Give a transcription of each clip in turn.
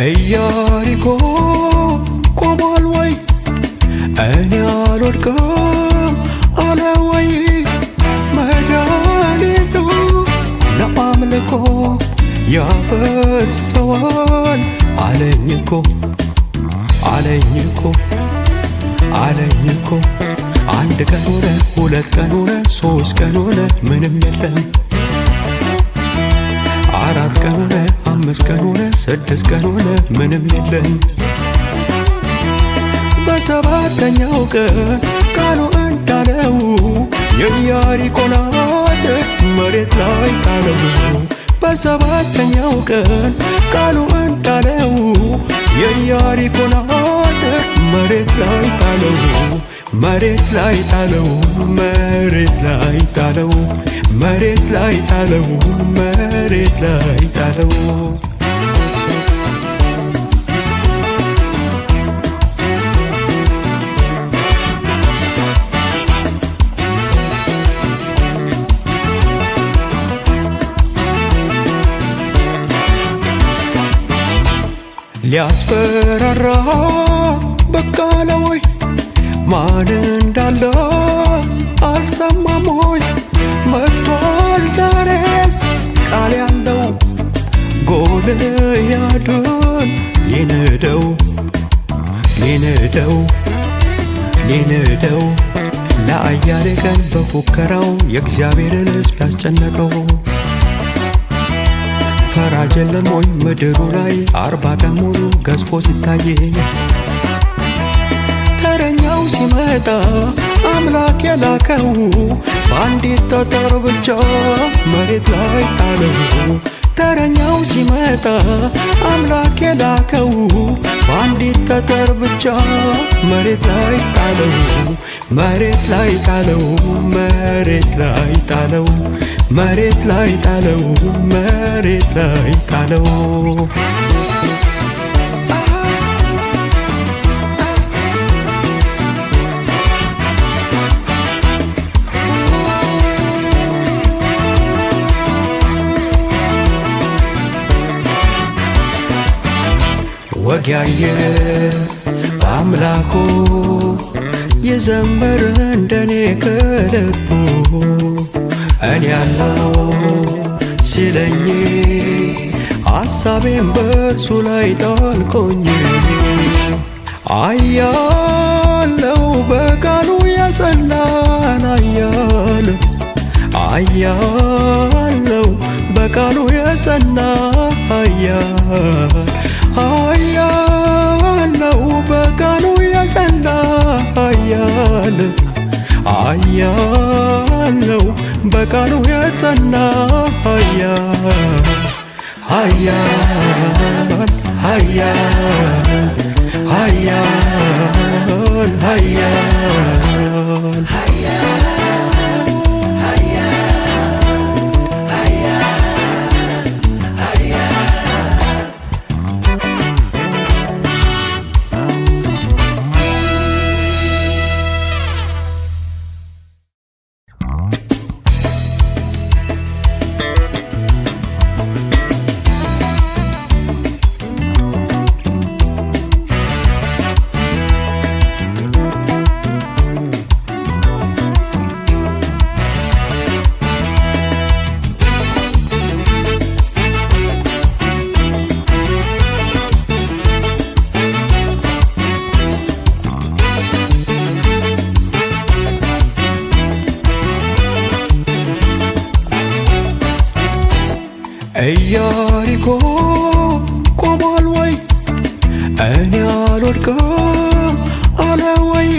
ኢያሪኮ ቆሟል ወይ እኔ አልወድቅም አለ ወይ መድኃኒቱ ለአምልኮ ያፈርሰዋል አለኝ እኮ አለኝ እኮ አለኝ እኮ አንድ ቀን ሆነ ሁለት ቀን ሆነ ሶስት ቀን ሆነ ምንም የለም አራት ቀን ሆነ አምስት ቀን ሆነ ስድስት ቀን ሆነ ምንም የለም በሰባተኛው ቀን ቃሉ እንዳለው የኢያሪኮን አጥር መሬት ላይ ጣለው በሰባተኛው ቀን ቃሉ እንዳለው የኢያሪኮን አጥር መሬት ላይ ጣለው መሬት ላይ ጣለው መሬት ላይ ጣለው መሬት ላይ ጣለው መሬት ላይ ጣለው ሊያስፈራራ በቃ አለ ወይ ማን እንዳለ አልሰማም ወይ መጥቷል ዛሬስ ቃል ያለው ጎልያድን ሊንደው ሊንደው ሊንደው ለአያሌ ቀን በፉከራው የእግዚአብሔርን ሕዝብ ያስጨነቀው ፈራጅ የለም ወይ ምድሩ ላይ 40 ቀን ሙሉ ገዝፎ ሲታይ ተረኛው ሲመጣ አምላክ የላከው በአንዲት ጠጠር ብቻ መሬት ላይ ጣለው ተረኛው ሲመጣ አምላክ የላከው በአንዲት ጠጠር ብቻ መሬት ላይ ጣለው መሬት ላይ ጣለው መሬት ላይ ጣለው መሬት ላይ ጣለው መሬት ላይ ጣለው ወጊያየ አምላኩ የዘመረ እንደኔ ከልቡ እኔ ያለው ሲለኝ ሐሳቤን በእርሱ ላይ ጣልኩኝ አያለው በቃሉ የጸናን አያለው በቃሉ የጸና አያለው በቃሉ የጸና አያለው በቃሉ የጸና ኢያሪኮ ቆሟል ወይ እኔ አልወድቅም አለ ወይ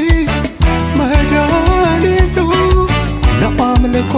መድኃኒቱ ለአምልኮ